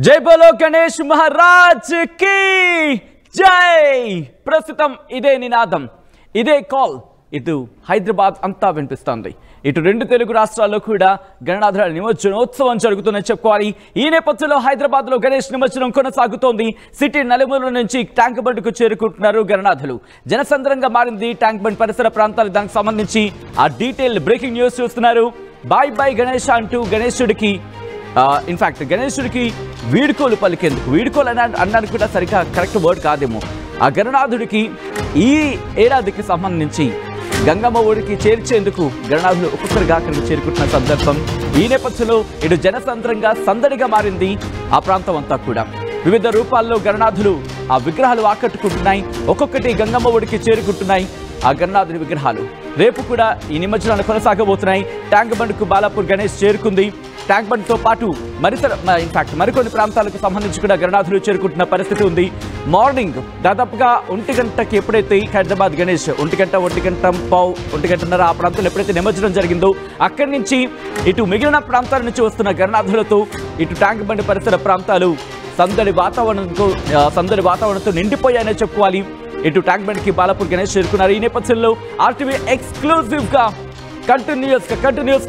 जय बोलो गणेश महाराज की जय। प्रस्तुतम इदे निनादम इदे कॉल इటు హైదరాబాద్ అంతా వినిపిస్తుంది। ఇటు రెండు తెలుగు రాష్ట్రాల్లో కూడా గణనాథుల నిమజ్జనోత్సవం జరుగుతుందని చెప్పుకోవాలి। ఈ నేపథ్యంలో హైదరాబాద్ లో గణేష్ నిమజ్జనం కొనసాగుతోంది। సిటీ నలుమూలల నుంచి ట్యాంక్ బండ్కు చేరుకుంటున్నారు గణనాథులు। జనసంద్రంగా మారింది ట్యాంక్ బండ్ పరిసర ప్రాంతాలు। దానికి సంబంధించి ఆ డీటెయిల్ బ్రేకింగ్ న్యూస్ చూస్తున్నారు। బాయ్ బాయ్ గణేష్ అంటూ గణేశుడికి ఇన్ఫాక్ట్ గణేశుడికి వీడుకోలు పలికేందుకు, వీడుకోలు అన్నాడు కూడా సరిగ్గా కరెక్ట్ వర్డ్ కాదేమో, ఆ గణనాథుడికి ఈ ఏడాదికి సంబంధించి గంగమ్మ ఒడికి చేర్చేందుకు గణనాథులు ఒక్కొక్కరిగా అక్కడికి చేరుకుంటున్న సందర్భం। ఈ నేపథ్యంలో ఇటు జనసంద్రంగా సందడిగా మారింది ఆ ప్రాంతం అంతా కూడా। వివిధ రూపాల్లో గణనాథులు ఆ విగ్రహాలు ఆకట్టుకుంటున్నాయి। ఒక్కొక్కటి గంగమ్మ ఒడికి చేరుకుంటున్నాయి ఆ గణనాథుడి విగ్రహాలు। రేపు కూడా ఈ నిమజ్జనాలు కొనసాగబోతున్నాయి। ట్యాంక్ బండ్కు బాలాపూర్ గణేష్ చేరుకుంది। ట్యాంక్ బండ్తో పాటు మరికొన్ని ప్రాంతాలకు సంబంధించి కూడా గణనాథులు చేరుకుంటున్న పరిస్థితి ఉంది। మార్నింగ్ దాదాపుగా 1 గంటకి ఎప్పుడైతే హైదరాబాద్ గణేష్ 1 గంట 1:30 ఆ ప్రాంతంలో ఎప్పుడైతే నిమజ్జనం జరిగిందో అక్కడి నుంచి ఇటు మిగిలిన ప్రాంతాల నుంచి వస్తున్న గణనాథులతో ఇటు ట్యాంక్ బండ్ పరిసర ప్రాంతాలు సందడి వాతావరణంతో నిండిపోయాయనే చెప్పుకోవాలి। ఇటు ట్యాంక్ బండ్కి బాలాపూర్ గణేష్ చేరుకున్నారు। ఈ నేపథ్యంలో ఆర్టీవీ ఎక్స్క్లూజివ్గా కంటిన్యూస్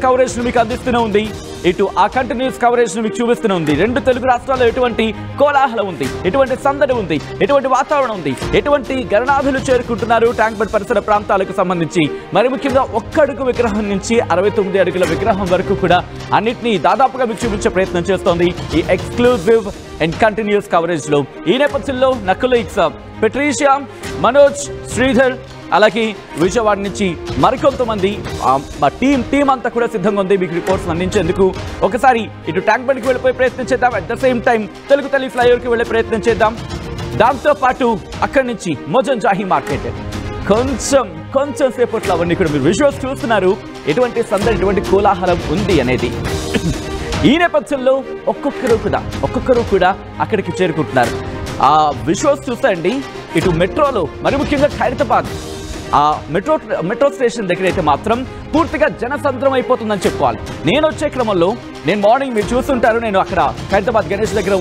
కవరేజ్ మీకు అందిస్తూనే ఉంది। ఇటు ఆ కంటిన్యూస్ కవరేజ్ మీకు చూపిస్తూనే ఉంది। రెండు తెలుగు రాష్ట్రాల్లో ఎటువంటి కోలాహలం ఉంది, ఎటువంటి సందడి ఉంది, ఎటువంటి వాతావరణం ఉంది, ఎటువంటి గణనాథులు చేరుకుంటున్నారు ట్యాంక్ బండ్ పరిసర ప్రాంతాలకు సంబంధించి। మరి ముఖ్యంగా 1 అడుగు విగ్రహం నుంచి 69 అడుగుల విగ్రహం వరకు కూడా అన్నిటినీ దాదాపుగా మీకు చూపించే ప్రయత్నం చేస్తోంది ఈ ఎక్స్క్లూజివ్ అండ్ కంటిన్యూస్ కవరేజ్ లో। ఈ నేపథ్యంలో నా కొలీగ్స్ పెట్రీషియా, మనోజ్, శ్రీధర్, అలాగే విజయవాడ నుంచి మరికొంతమంది టీం అంతా కూడా సిద్ధంగా ఉంది మీకు రిపోర్ట్స్ అందించేందుకు। ఒకసారి ఇటు ట్యాంక్ బండ్కి వెళ్ళిపోయి ప్రయత్నం చేద్దాం, at the same time Telugu తల్లి ఫ్లైఓవర్కి వెళ్ళే ప్రయత్నం చేద్దాం। దాంతో పాటు అక్కడి నుంచి మొజంజాహి మార్కెట్ కొంచెం సేపట్లో అవన్నీ కూడా మీరు విజువల్స్ చూస్తున్నారు ఎటువంటి సందడి, ఎటువంటి కోలాహలం ఉంది అనేది। ఈ నేపథ్యంలో ఒక్కొక్కరు కూడా అక్కడికి చేరుకుంటున్నారు। ఆ విజువల్స్ చూస్తాయండి ఇటు మెట్రోలో, మరి ముఖ్యంగా ఖైరతాబాద్ ఆ మెట్రో స్టేషన్ దగ్గర అయితే మాత్రం పూర్తిగా జనసంద్రం అయిపోతుందని చెప్పుకోవాలి। నేను వచ్చే క్రమంలో మార్నింగ్ మీరు చూస్తుంటారు, నేను అక్కడ ఖైరతాబాద్ గణేష్ దగ్గర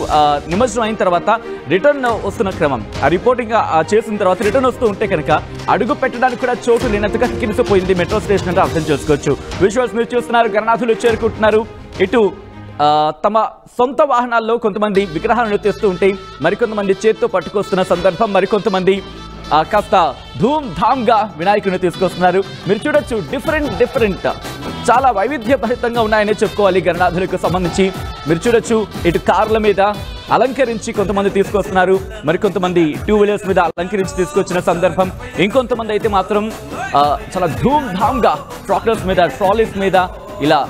నిమజ్జనం అయిన తర్వాత రిటర్న్ వస్తున్న క్రమం ఆ రిపోర్టింగ్ చేసిన తర్వాత రిటర్న్ వస్తూ ఉంటే కనుక అడుగు పెట్టడానికి కూడా చోటు లేనంతగా కినిసిపోయింది మెట్రో స్టేషన్ అంటే అర్థం చేసుకోవచ్చు। విజువల్స్ మీరు చూస్తున్నారు, గణనాథులు చేరుకుంటున్నారు। ఇటు తమ సొంత వాహనాల్లో కొంతమంది విగ్రహాలను తెస్తూ ఉంటే మరికొంతమంది చేత్తో పట్టుకొస్తున్న సందర్భం, మరికొంతమంది కాస్త ధూమ్ధామ్గా వినాయకుని తీసుకొస్తున్నారు। మీరు చూడొచ్చు డిఫరెంట్ చాలా వైవిధ్యభరితంగా ఉన్నాయని చెప్పుకోవాలి గణనాథులకు సంబంధించి। మీరు చూడొచ్చు ఇటు కార్ల మీద అలంకరించి కొంతమంది తీసుకొస్తున్నారు, మరికొంతమంది 2 వీలర్స్ మీద అలంకరించి తీసుకొచ్చిన సందర్భం, ఇంకొంతమంది అయితే మాత్రం చాలా ధూమ్ధామ్గా ట్రాలీస్ మీద ఇలా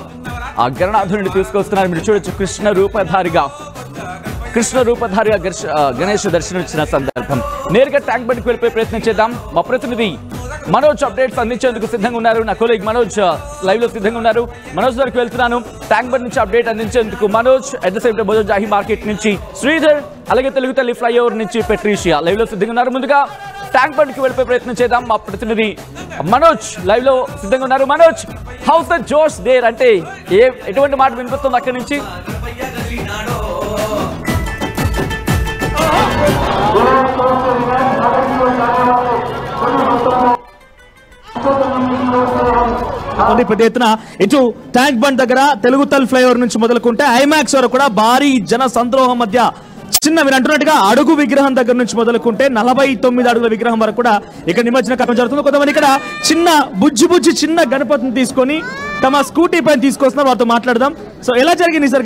ఆ గణనాథుడిని తీసుకొస్తున్నారు। మీరు చూడొచ్చు కృష్ణ రూపధారిగా గణేష్ దర్శనం ఇచ్చిన సందర్భం। నేరుగా ట్యాంక్ బండ్కి వెళ్ళిపోయి ప్రయత్నం చేద్దాం। మా ప్రతినిధి మనోజ్ అప్డేట్స్ అందించేందుకు సిద్ధంగా ఉన్నారు, నా కొలీగ్ మనోజ్ లైవ్ లో సిద్ధంగా ఉన్నారు। మనోజ్ దగ్గరికి వెళ్తున్నాను ట్యాంక్ బండ్ నుంచి అప్డేట్ అందించేందుకు। Manoj at the same time Mozamjahi market నుంచి శ్రీధర్, అలాగే తెలుగు తల్లి ఫ్లైఓవర్ నుంచి పెట్రీషియా లైవ్ లో సిద్ధంగా ఉన్నారు। ముందుగా ట్యాంక్ బండ్కి వెళ్ళిపోయి ప్రయత్నం చేద్దాం। మా ప్రతినిధి మనోజ్ లైవ్ లో సిద్ధంగా ఉన్నారు। మనోజ్, హౌస్ ద జోష్ దేర్, అంటే ఎటువంటి మాట వినిపిస్తుంది అక్కడి నుంచి? పెద్ద ఎత్తున ఇటు ట్యాంక్ బండ్ దగ్గర తెలుగు తల్లి ఫ్లైఓవర్ నుంచి మొదలుకుంటే ఐమాక్స్ వరకు కూడా భారీ జన సంద్రోహం మధ్య మీరు అంటున్నట్టుగా అడుగు విగ్రహం దగ్గర నుంచి మొదలుకుంటే 49 అడుగుల విగ్రహం వరకు కూడా ఇక్కడ నిమజ్జన కార్యక్రమం జరుగుతుంది। కొంతమంది ఇక్కడ చిన్న గణపతిని తీసుకొని తమ స్కూటీ పైన తీసుకొస్తున్నారు, వారితో మాట్లాడదాం। సో ఎలా జరిగింది సార్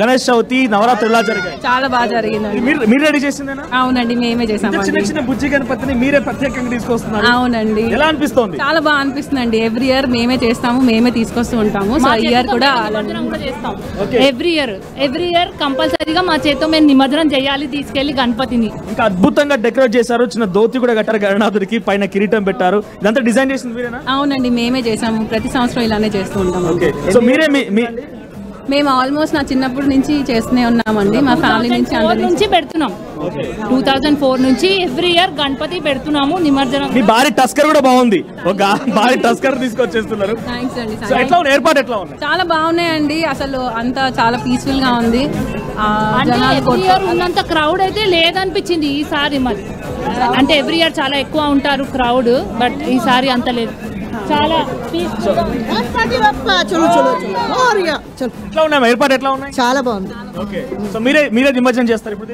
గణేష్ చవితి నవరాత్రి ఎలా జరిగాయి? చాలా బాగా జరిగింది। మీరు రెడీ చేసిందేనా? అవునండి, మేమే చేసాము। చిన్న బుజ్జి గణపతిని మీరే ప్రత్యేకంగా తీసుకొస్తున్నారు? అవునండి। ఎలా అనిపిస్తుంది? చాలా బాగా అనిపిస్తుంది। ఎవ్రీ ఇయర్ మేమే చేస్తాము, మేమే తీసుకొస్తూ ఉంటాము। సో ఇయర్ కూడా ఎవ్రీ ఇయర్ కంపల్సరీగా మా చేతితో మేము నిమజ్జనం చేయాలి, తీసుకెళ్లి గణపతిని। ఇంకా అద్భుతంగా డెకరేట్ చేశారు, చిన్న ధోతి కూడా కట్టారు గణనాథుడికి, పైన కిరీటం పెట్టారు, ఇదంతా డిజైన్ చేసింది మీరేనా? అవునండి, మేమే చేసాము, ప్రతి సంవత్సరం ఇలానే చేస్తూ ఉంటాము। సో మీరే మేము ఆల్మోస్ట్ నా చిన్నప్పటి నుంచి చేస్తూనే ఉన్నామండి, మా ఫ్యామిలీ నుంచి పెడుతున్నాం। 2004 నుంచి ఎవ్రీ ఇయర్ గణపతి పెడుతున్నాము నిమజ్జనం। మీ భారీ టస్కర్ కూడా బాగుంది, ఒక భారీ టస్కర్ తీసుకొచ్చేస్తున్నారు। థాంక్స్ అండి। ఎట్లా ఉంది ఏర్పాటు? ఎట్లా ఉంది? చాలా బాగున్నాయండి, అసలు అంతా చాలా పీస్ఫుల్ గా ఉంది। అంటే ఎవ్రీ ఇయర్ ఉన్నంత క్రౌడ్ అయితే లేదనిపించింది ఈసారి. మరి అంటే ఎవ్రీ ఇయర్ చాలా ఎక్కువ ఉంటారు క్రౌడ్, బట్ ఈసారి అంత లేదు. చాలా ఎట్లా ఉన్నాయి ఏర్పాటు, ఎట్లా ఉన్నాయి? చాలా బాగుంది. ఓకే, సో మీరే నిమజ్జనం చేస్తారు ఇప్పుడు?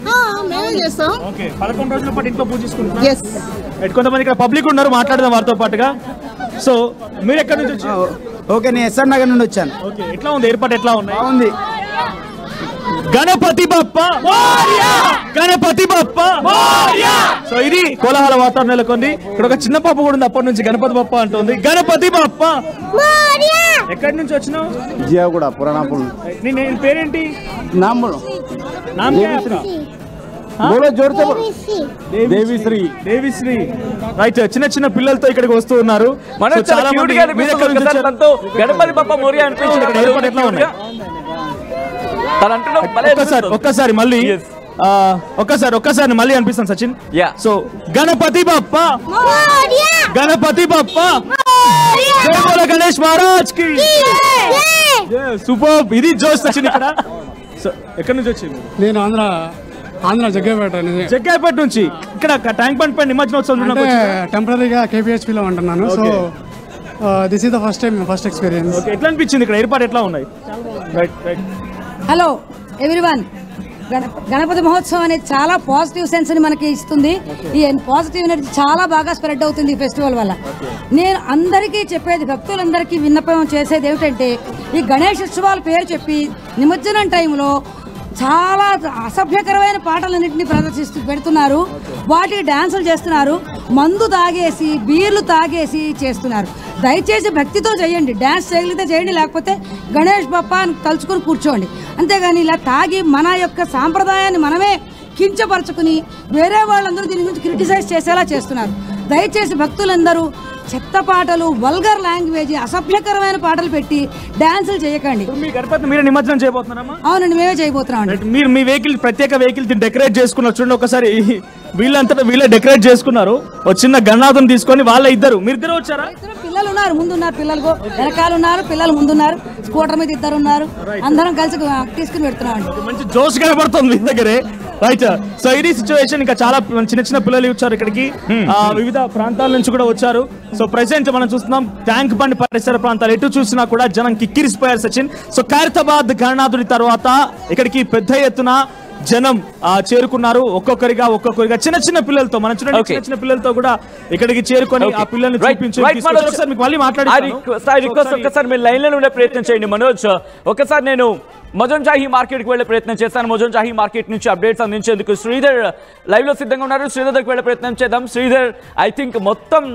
మేమే చేస్తాం. ఓకే, 11 రోజుల పాటు ఇంట్లో పూజ చేసుకుంటున్నారు. ఎస్. కొంతమంది ఇక్కడ పబ్లిక్ ఉన్నారు, మాట్లాడదాం వారితో పాటుగా. సో మీరు ఎక్కడి నుంచి వచ్చారు? ఓకే, నేను ఎస్ఆర్ నగర్ నుండి వచ్చాను. ఓకే, ఎట్లా ఉంది ఏర్పాటు, ఎట్లా ఉన్నాయి? బాగుంది. గణపతి బప్ప మోరియా, గణపతి బప్ప మోరియా. సో ఇది కోలాహల వాతావరణం నెలకొంది. ఇక్కడ ఒక చిన్న పాప కూడా ఉంది, అప్పటి నుంచి గణపతి బప్ప అంటుంది. గణపతి బప్ప మోరియా. ఎక్కడి నుంచి వచ్చినావు? జియాగూడ పురాణాపురం. నీ పేరేంటి? నామ్ దేవిశ్రీ. రైట్, చిన్న చిన్న పిల్లలతో ఇక్కడికి వస్తూ ఉన్నారు. గణపతి బప్ప మోరియా అనిపించింది. ఎట్లా ఉన్నాయి? ఒక్కసారి మళ్ళీ అనిపిస్తాను సచిన్. సో గణపతి బప్ప, గణపతి బప్ప, గణేష్ మహారాజ్ కి సూపర్. ఇది జోష్ సచిన్ ఇక్కడ. సో ఎక్కడి నుంచి వచ్చింది? నేను ఆంధ్ర జగ్గాయపేట నుంచి. ఇక్కడ ట్యాంక్ బండ్ పై నిమజ్జనోత్సవం టెంపరీగా KPHP లో ఉంటున్నాను. So this is the first experience. ఎట్లా అనిపించింది ఇక్కడ ఏర్పాటు, ఎట్లా ఉన్నాయి? హలో ఎవ్రీవన్, గణపతి మహోత్సవం అనేది చాలా పాజిటివ్ సెన్స్ ని మనకి ఇస్తుంది. ఈ పాజిటివ్ ఎనర్జీ చాలా బాగా స్ప్రెడ్ అవుతుంది ఈ ఫెస్టివల్ వల్ల. నేను అందరికీ చెప్పేది, భక్తులందరికీ విన్నపం చేసేది ఏమిటంటే, ఈ గణేష్ ఉత్సవాల పేరు చెప్పి నిమజ్జనం టైంలో చాలా అసభ్యకరమైన పాటలన్నింటినీ పెడుతున్నారు. వాటికి డాన్సులు చేస్తున్నారు, మందు తాగేసి బీర్లు తాగేసి చేస్తున్నారు. దయచేసి భక్తితో చేయండి, డాన్స్ చేయగలిగితే చేయండి, లేకపోతే గణేష్ బప్ప అని తలుచుకుని కూర్చోండి. అంతేగాని ఇలా తాగి మన యొక్క సాంప్రదాయాన్ని మనమే కించపరచుకుని వేరే వాళ్ళందరూ దీని గురించి క్రిటిసైజ్ చేసేలా చేస్తున్నారు. దయచేసి భక్తులందరూ చెత్త పాటలు, వల్గర్ లాంగ్వేజ్, అసభ్యకరమైన పాటలు పెట్టి డాన్సులు చేయకండి. మీరు నిమజ్జనం చేయబోతున్నారా? అవునండి, మేమే చేయబోతున్నాం. మీరు మీ వెహికల్, ప్రత్యేక వెహికల్ డెకరేట్ చేసుకున్నారు చూడండి ఒకసారి. వీళ్ళంతటా వీళ్ళే డెకరేట్ చేసుకున్నారు. ఒక చిన్న గణనాథం తీసుకొని మీరిద్దరు వచ్చారా? పిల్లలు ఉన్నారు, ముందున్నారు పిల్లలు, వెనకాల ఉన్నారు పిల్లలు, ముందున్నారు స్కూటర్ మీద ఇద్దరు ఉన్నారు. అందరం కలిసి తీసుకుని పెడుతున్నాం. మంచి జోష్ కనబడుతుంది మీ దగ్గరే. రైట్, సో ఇది సిచ్యువేషన్. ఇంకా చాలా చిన్న చిన్న పిల్లలు వచ్చారు ఇక్కడికి, వివిధ ప్రాంతాల నుంచి కూడా వచ్చారు. సో ప్రెసెంట్ మనం చూస్తున్నాం ట్యాంక్ బండ్ పరిసర ప్రాంతాలు ఎటు చూసినా కూడా జనం కిక్కిరిసిపోయారు సచిన్. సో ఖైరతాబాద్ గణనాథుడి తర్వాత ఇక్కడికి పెద్ద ఎత్తున జనం చేరుకున్నారు. ఒక్కొక్కరిగా చిన్న చిన్న పిల్లలతో, మనం చూడండి చిన్న చిన్న పిల్లలతో కూడా ఇక్కడికి చేరుకొని ఆ పిల్లల్ని మళ్ళీ మాట్లాడి ఒక్కసారి మీరు లైన్ లో ఉండే ప్రయత్నం చేయండి మనోజ్. ఒకసారి నేను మొజం జాహీ మార్కెట్ కి వెళ్లే ప్రయత్నం చేస్తాను. మొజం జాహీ మార్కెట్ నుంచి అప్డేట్స్ అందించేందుకు శ్రీధర్ లైవ్ లో సిద్ధంగా ఉన్నారు. శ్రీధర్ దగ్గరికి వెళ్లే ప్రయత్నం చేద్దాం. శ్రీధర్, ఐ థింక్ మొత్తం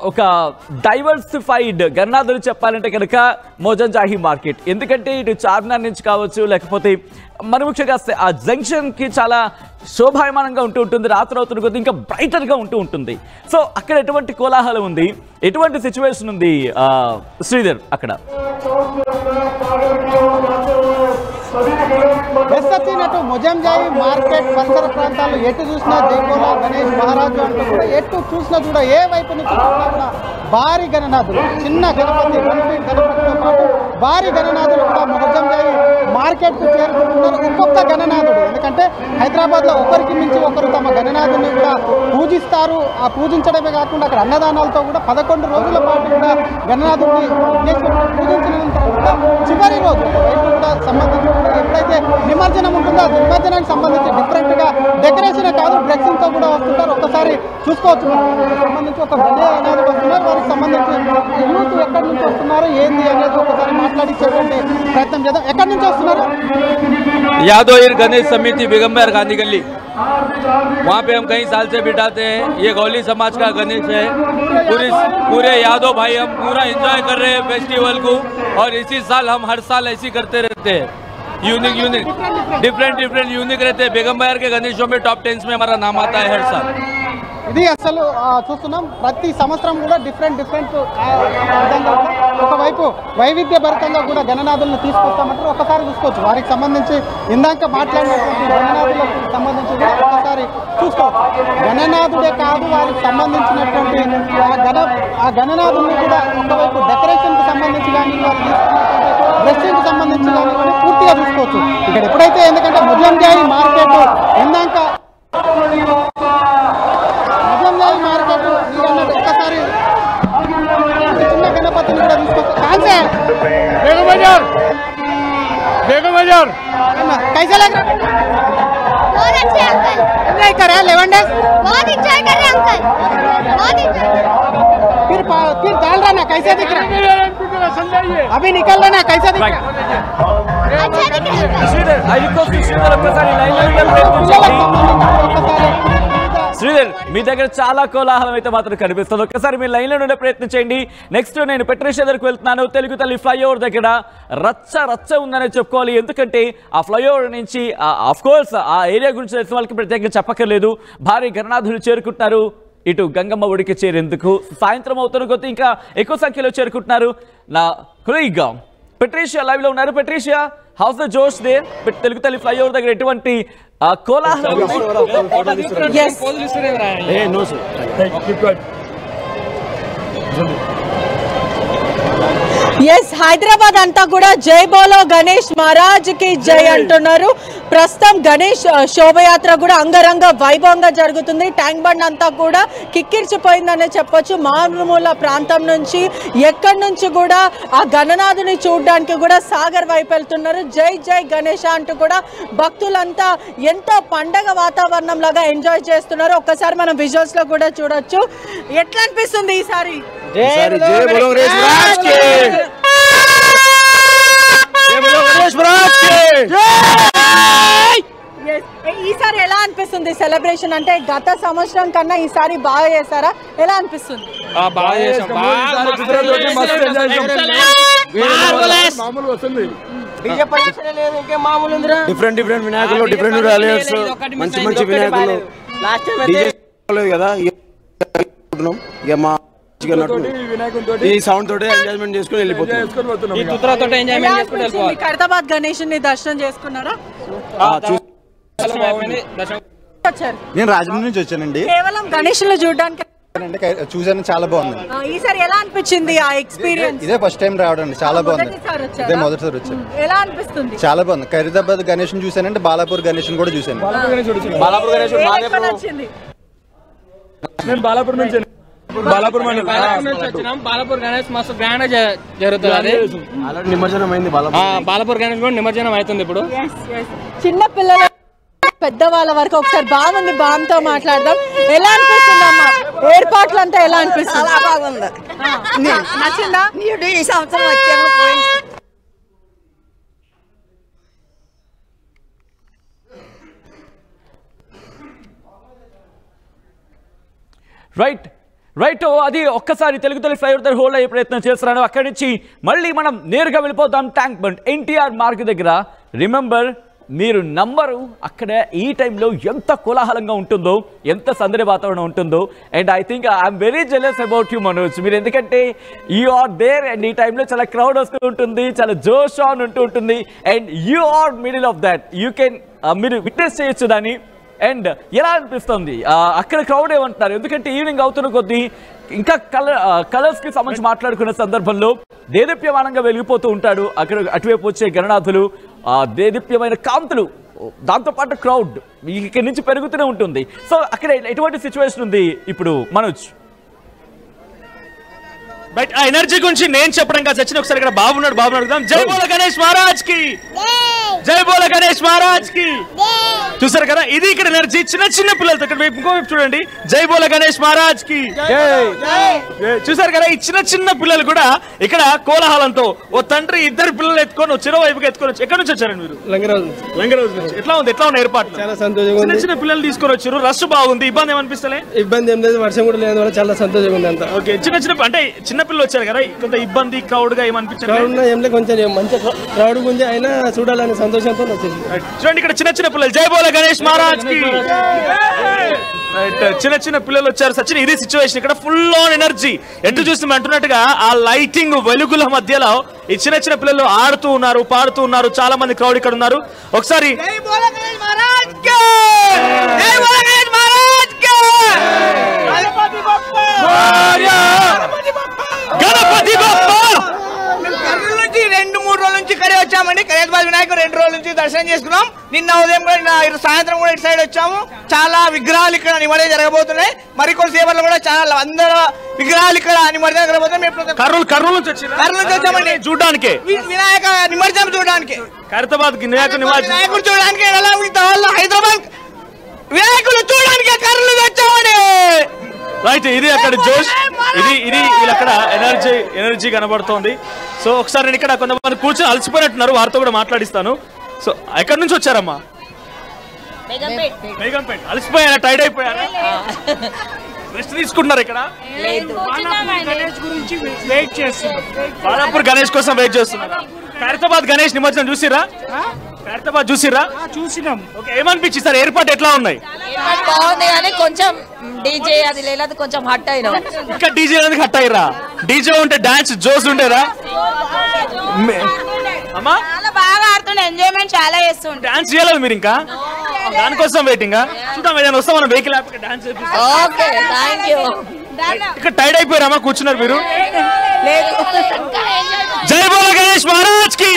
ఒక డైవర్సిఫైడ్ గణనాథులు చెప్పాలంటే కనుక మొజం జాహీ మార్కెట్. ఎందుకంటే ఇటు చార్మినార్ నుంచి కావచ్చు, లేకపోతే మరి ముఖ్యంగా ఆ జంక్షన్ కి చాలా శోభాయమానంగా ఉంటూ ఉంటుంది, రాత్రవుతున్న కొద్ది ఇంకా బ్రైటర్ గా ఉంటూ ఉంటుంది. సో అక్కడ ఎటువంటి కోలాహలం ఉంది, ఎటువంటి సిచ్యువేషన్ ఉంది శ్రీధర్ అక్కడ? అటు మొజంజాయి మార్కెట్ పరిసర ప్రాంతాల్లో ఎటు చూసినా జైకోలా గణేష్ మహారాజు అంటూ కూడా ఎటు చూసినా కూడా ఏ వైపు నుంచి చూసినా కూడా భారీ గణనాథులు, చిన్న గణపతి, గణపతితో పాటు భారీ గణనాథులు కూడా మొజంజాయి మార్కెట్కు చేరుకుంటున్నారు. ఒక్కొక్క గణనాథుడు, ఎందుకంటే హైదరాబాద్లో ఒకరికి మించి ఒకరు తమ గణనాథుని కూడా పూజిస్తారు. ఆ పూజించడమే కాకుండా అక్కడ అన్నదానాలతో కూడా 11 రోజుల పాటు కూడా గణనాథుడిని పూజించినంత కూడా చివరి రోజు వైపు కూడా సంబంధించి ఎప్పుడైతే నిమజ్జనం ఉంటుందో ఆ నిమజ్జనానికి సంబంధించి డిఫరెంట్గా డెకరేషన్ కాదు, డ్రెస్సింగ్తో కూడా వస్తుంటారు. ఒక్కసారి చూసుకోవచ్చు. సంబంధించి ఒక గణనాథుడు వస్తున్నారు, వారికి సంబంధించి యూత్ ఎక్కడి నుంచి వస్తున్నారు ఏంది అనేది ఒకసారి మాట్లాడించేటువంటి ప్రయత్నం చేద్దాం. ఎక్కడి నుంచి వస్తున్నారు? यादव गणेश समिति बेगमबाजार गांधी गली, वहाँ पे हम कई साल से बिठाते हैं. ये गौली समाज का गणेश है. पूरे यादव भाई हम पूरा एंजॉय कर रहे हैं फेस्टिवल को, और इसी साल हम हर साल ऐसी करते रहते हैं. यूनिक डिफरेंट यूनिक रहते हैं. बेगमबाजार के गणेशों में टॉप 10 में हमारा नाम आता है हर साल. ఇది అసలు చూస్తున్నాం, ప్రతి సంవత్సరం కూడా డిఫరెంట్ విధంగా ఒకవైపు వైవిధ్యభరితంగా కూడా గణనాథులను తీసుకొస్తామంటారు. ఒకసారి చూసుకోవచ్చు. వారికి సంబంధించి ఇందాక మాట్లాడినటువంటి గణనాథులకు సంబంధించి కూడా ఒకసారి చూసుకోవచ్చు. గణనాథుడే కాదు, వారికి సంబంధించినటువంటి ఆ గణనాథుల్ని కూడా ఒకవైపు డెకరేషన్కి సంబంధించి కానీ, వారు తీసుకున్నటువంటి డ్రెస్సింగ్కి సంబంధించి కానీ పూర్తి పూర్తిగా చూసుకోవచ్చు ఇక్కడ ఎప్పుడైతే. ఎందుకంటే ముజంజాయి మార్కెట్ ఇందాక ముజంజాయి మార్కెట్ ఒక్కసారి చిన్న గణపతిని కూడా తీసుకోవచ్చు. కాన్సే बेगम बाजार कैसा लग रहा है? बहुत अच्छे अंकल। एंजॉय कर रहे हैं 11 डेज? बहुत एंजॉय कर रहे हैं अंकल, बहुत एंजॉय। फिर डाल रहा ना, कैसा दिख रहा है? अभी निकल रहा ना, कैसा दिख रहा है? अच्छा दिख रहा है। Sridhar I request you Sridhar ఒక్కసారి లైన్ లో శ్రీధర్ మీ దగ్గర చాలా కోలాహలం అయితే మాత్రం కనిపిస్తుంది. ఒక్కసారి మీ లైన్లో ఉండే ప్రయత్నం చేయండి. నెక్స్ట్ నేను పెట్రిషియా దగ్గరకు వెళ్తున్నాను. తెలుగు తల్లి ఫ్లైఓవర్ దగ్గర రచ్చ రచ్చ ఉందనే చెప్పుకోవాలి. ఎందుకంటే ఆ ఫ్లైఓవర్ నుంచి ఆఫ్ కోర్స్ ఆ ఏరియా గురించి తెలిసిన వాళ్ళకి ప్రత్యేకంగా చెప్పక్కర్లేదు. భారీ గణనాథులు చేరుకుంటున్నారు ఇటు గంగమ్మ ఒడికి చేరేందుకు. సాయంత్రం అవుతున్న కొద్ది ఇంకా ఎక్కువ సంఖ్యలో చేరుకుంటున్నారు. నా కొలీగ్ పెట్రిషియా లైవ్ లో ఉన్నారు. పెట్రిషియా, హౌస్ ద జోష్ దే? తెలుగు తల్లి ఫ్లైఓవర్ దగ్గర ఎటువంటి కోలాహలం? ఎస్, హైదరాబాద్ అంతా కూడా జై బోలో గణేష్ మహారాజ్ కి జై అంటున్నారు. ప్రస్తుతం గణేష్ శోభయాత్ర కూడా అంగరంగ వైభవంగా జరుగుతుంది. ట్యాంక్ బండ్ అంతా కూడా కిక్కిర్చిపోయిందనే చెప్పొచ్చు. మారుమూల ప్రాంతం నుంచి ఎక్కడి నుంచి కూడా ఆ గణనాథుని చూడడానికి కూడా సాగర్ వైపు వెళ్తున్నారు. జై జై గణేష్ అంటూ కూడా భక్తులంతా ఎంతో పండగ వాతావరణం లాగా ఎంజాయ్ చేస్తున్నారు. ఒక్కసారి మనం విజువల్స్ లో కూడా చూడొచ్చు. ఎట్లా అనిపిస్తుంది ఈసారి? ఈసారి ఎలా అనిపిస్తుంది సెలబ్రేషన్? అంటే గత సంవత్సరం కన్నా ఈసారి బాగా చేశారా? ఎలా అనిపిస్తుంది? డిఫరెంట్ వినాయకులు, డిఫరెంట్ మంచి మంచి వినాయకులు కదా. ఈ సౌండ్ తోటి ఎంజాయ్మెంట్ చేసుకుని వెళ్ళిపోతున్నాం. హైదరాబాద్ గణేష్ ని దర్శనం చేసుకున్నారా? నేను రాజమండ్రి నుంచి వచ్చానండి. కేవలం గణేష్ చూడడానికి చూసాను, చాలా బాగుంది. ఈసారి ఎలా అనిపించింది ఆ ఎక్స్పీరియన్స్? ఇదే ఫస్ట్ టైం రావడం, చాలా బాగుంది. ఇదే మొదటిసారి వచ్చాను. ఎలా అనిపిస్తుంది? చాలా బాగుంది. ఖైరతాబాద్ గణేష్ చూసానంటే బాలాపూర్ గణేష్ కూడా చూసాను. బాలాపూర్ గణేష్ బాలాపూర్ గణేష్ మస్తు గ్రాండ్ జరుగుతుంది. నిమజ్జనం అయింది. బాలాపూర్ గణేష్ కూడా నిమజ్జనం అవుతుంది ఇప్పుడు. చిన్న పిల్లల పెద్దవాళ్ళ వరకు ఒకసారి బాగుంది. బామ్తో మాట్లాడదాం. ఎలా అనిపిస్తుంది అమ్మా ఏర్పాట్లు అంతా? ఎలా అనిపిస్తుంది? చాలా బాగుంది. నచ్చిందా? ఈ సంవత్సరం వచ్చాము, రైట్ రైట్ అది ఒక్కసారి తెలుగు తల్లి ఫ్లైఓవర్ దగ్గర హోల్డ్ అయ్యే ప్రయత్నం చేస్తున్నాను. అక్కడి నుంచి మళ్ళీ మనం నేరుగా వెళ్ళిపోతాం ట్యాంక్ బండ్ ఎన్టీఆర్ మార్గ్ దగ్గర. రిమెంబర్, మీరు నంబరు అక్కడ ఈ టైంలో ఎంత కోలాహలంగా ఉంటుందో, ఎంత సందడి వాతావరణం ఉంటుందో. And I think I'm very jealous about you Manoj. మీరు ఎందుకంటే యూ ఆర్ దేర్ అండ్ ఈ టైంలో చాలా క్రౌడ్ వస్తూ ఉంటుంది, చాలా జోష్ ఆన్ ఉంటూ ఉంటుంది. And you are middle of that. You can మీరు విట్నెస్ చేయొచ్చు దాన్ని. అండ్ ఎలా అనిపిస్తుంది అక్కడ క్రౌడ్ ఏమంటున్నారు? ఎందుకంటే ఈవినింగ్ అవుతున్న కొద్దీ ఇంకా కలర్స్కి సంబంధించి మాట్లాడుకునే సందర్భంలో దేదీప్యమానంగా వెలిగిపోతూ ఉంటాడు అక్కడ అటువైపు వచ్చే గణనాథులు, దేదీప్యమైన కాంతులు, దాంతోపాటు క్రౌడ్ ఇక్కడి నుంచి పెరుగుతూనే ఉంటుంది. సో అక్కడ ఎటువంటి సిచ్యువేషన్ ఉంది ఇప్పుడు మనోజ్? బట్ ఆ ఎనర్జీ గురించి నేను చెప్పడం కాదు, సచిన్ ఒకసారి ఇక్కడ బాబు అడుగుదాం. జై బోల గణేష్ మహారాజ్ కి, జై బోల గణేష్ మహారాజ్ కి. చూసారు కదా, ఇది ఇక్కడ ఎనర్జీ. చిన్న చిన్న పిల్లలతో ఇక్కడ ఇంకోవైపు చూడండి, జై బోల గణేష్ మహారాజ్ కి. చూసారు కదా, ఈ చిన్న చిన్న పిల్లలు కూడా ఇక్కడ కోలాహలంతో ఓ తండ్రి ఇద్దరు పిల్లలు ఎత్తుకొని చెరో వైపుకి ఎత్తుకొని వచ్చి. ఎక్కడి నుంచి వచ్చారండి మీరు? లంగరాజు నుంచి. ఎట్లా ఉన్న ఏర్పాటు? చాలా సంతోషంగా. చిన్న చిన్న పిల్లలు తీసుకొని వచ్చారు, రష్ బాగుంది. ఇబ్బంది ఏమనిపిస్తలే? ఇబ్బంది ఏం లేదు, వర్షం కూడా లేదు, చాలా సంతోషంగా ఉంది అంతా. ఓకే, చిన్న చిన్న అంటే చిన్న పిల్లలు వచ్చారు కదా, కొంత ఇబ్బంది క్రౌడ్ గా ఏమనిపించారు? ఏం లేదు, కొంచెం మంచి క్రౌడ్ ఉంది, అయినా చూడాలని సంతోషంతో వచ్చింది. చూడండి ఇక్కడ చిన్న చిన్న పిల్లలు, జై బోల గణేష్ మహారాజ్ కి. చిన్న చిన్న పిల్లలు వచ్చారు. సచిన్ ఇది సిచ్యువేషన్ ఇక్కడ, ఫుల్ ఆన్ ఎనర్జీ. ఎటు చూసి అంటున్నట్టుగా ఆ లైటింగ్ వెలుగుల మధ్యలో ఈ చిన్న చిన్న పిల్లలు ఆడుతూ ఉన్నారు, పాడుతూ ఉన్నారు. చాలా మంది క్రౌడ్ ఇక్కడ ఉన్నారు. ఒకసారి గణపతి బప్పా. 2-3 రోజుల నుంచి ఇక్కడే వచ్చామండి. ఖైరతాబాద్ వినాయకుడు 2 నిన్న ఉదయం సాయంత్రం కూడా ఇటు సైడ్ వచ్చాము. చాలా విగ్రహాలు ఇక్కడ నిమజ్జనం జరగబోతున్నాయి. మరికొన్ని సేవలు కూడా చాలా అందరూ విగ్రహాలు ఇక్కడ నిమజ్జనం జరగబోతున్నాయి. కర్నూలు నుంచి వచ్చామండి చూడడానికి, వినాయక నిమజ్జనం చూడడానికి, ఖైరతాబాద్ వినాయకుడు చూడడానికి, హైదరాబాద్ వినాయకులు చూడడానికి కర్నూలు వచ్చామండి. రైట్, ఇది అక్కడ జోష్, ఇది అక్కడ ఎనర్జీ కనబడుతోంది. సో ఒకసారి నేను ఇక్కడ కొంతమంది కూర్చొని అలసిపోయినట్టున్నారు, వారితో కూడా మాట్లాడిస్తాను. సో ఎక్కడి నుంచి వచ్చారమ్మా? బేగంపేట్. అలసిపోయారా? టైర్డ్ అయిపోయారా? రెస్ట్ తీసుకుంటున్నారు ఇక్కడ? బాలాపూర్ గణేష్ కోసం వెయిట్ చేస్తున్నారు. ఖైరతాబాద్ గణేష్ నిమజ్జనం చూసిరా? చూసినాం. ఓకే, ఏమనిపించింది సార్? ఏర్పాటు ఎట్లా ఉన్నాయి? బాగుంది కానీ కొంచెం డీజే అది లేదు, కొంచెం హట్ అయినా. ఇంకా డీజే అనేది హట్ అయ్యారా? డీజే ఉంటే డాన్స్ జోస్ ఉండేరా? అమ్మా చాలా బాగా ఆడుతుండే, ఎంజాయ్మెంట్ చాలా చేస్తుండే. డాన్స్ చేయలేదు మీరు? ఇంకా దానికోసం వెయిటింగ్. చూద్దాం, ఏదైనా వస్తాం మనం వెహికల్ డాన్స్. Okay, thank you. ఇక్కడ టైర్డ్ అయిపోయారమ్మా? కూర్చున్నారు మీరు? జై బోలో గణేష్ మహారాజ్ కి.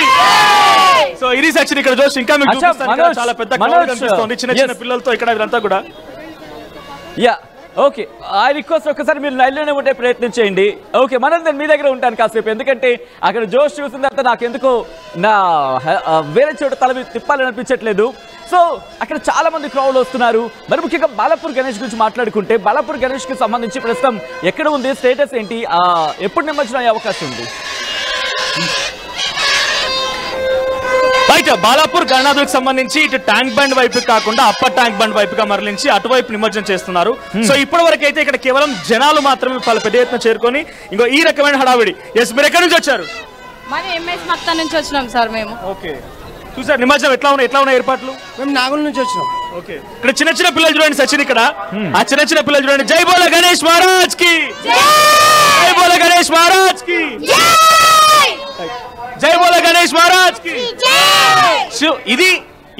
సో ఇది సెక్షన్ ఇక్కడ జోష్. ఇంకా మీకు చూపిస్తాను, చాలా పెద్ద క్రౌడ్ కనిపిస్తుంది చిన్న పిల్లలతో ఇక్కడ వీరంతా కూడా. యా ఓకే, ఆ రిక్వెస్ట్ ఒక్కసారి మీరు లైన్లోనే ఉండే ప్రయత్నం చేయండి. ఓకే, మనం నేను మీ దగ్గర ఉంటాను కాసేపు, ఎందుకంటే అక్కడ జోష్ చూసిన తర్వాత నాకు ఎందుకో నా వేరే చోట తల తిప్పాలని అనిపించట్లేదు. సో అక్కడ చాలా మంది క్రౌడ్ వస్తున్నారు. మరి ముఖ్యంగా బాలాపూర్ గణేష్ గురించి మాట్లాడుకుంటే, బాలాపూర్ గణేష్ కి సంబంధించి ప్రస్తుతం ఎక్కడ ఉంది, స్టేటస్ ఏంటి, ఎప్పుడు నిమజ్జనం అయ్యే అవకాశం ఉంది? బయట బాలాపూర్ గణనాథులకు సంబంధించి ఇటు ట్యాంక్ బండ్ వైపు కాకుండా అప్పర్ ట్యాంక్ బండ్ వైపుగా మరలించి అటువైపు నిమజ్జనం చేస్తున్నారు. సో ఇప్పటి వరకు అయితే ఇక్కడ కేవలం జనాలు మాత్రమే పెద్ద ఎత్తున చేరుకొని ఇంకో ఈ రకమైన హడావిడి. ఎస్, మీరు ఎక్కడి నుంచి వచ్చారు? మరి ఎంఎస్ మక్తా నుంచి వచ్చినాం సార్ మేము. ఓకే, చూసారు నిమజ్జనం ఎట్లా ఉన్నాయి ఏర్పాట్లు? మేము నాగోల్ నుంచి వచ్చినాం. ఓకే, ఇక్కడ చిన్న పిల్లలు చూడండి సచిన్, ఇక్కడ ఆ చిన్న పిల్లలు చూడండి. జై బోలో గణేష్ మహారాజ్ కి, జై బోలో గణేష్ మహారాజ్ కి, జై బోలో గణేష్ మహారాజ్ కి. ఇది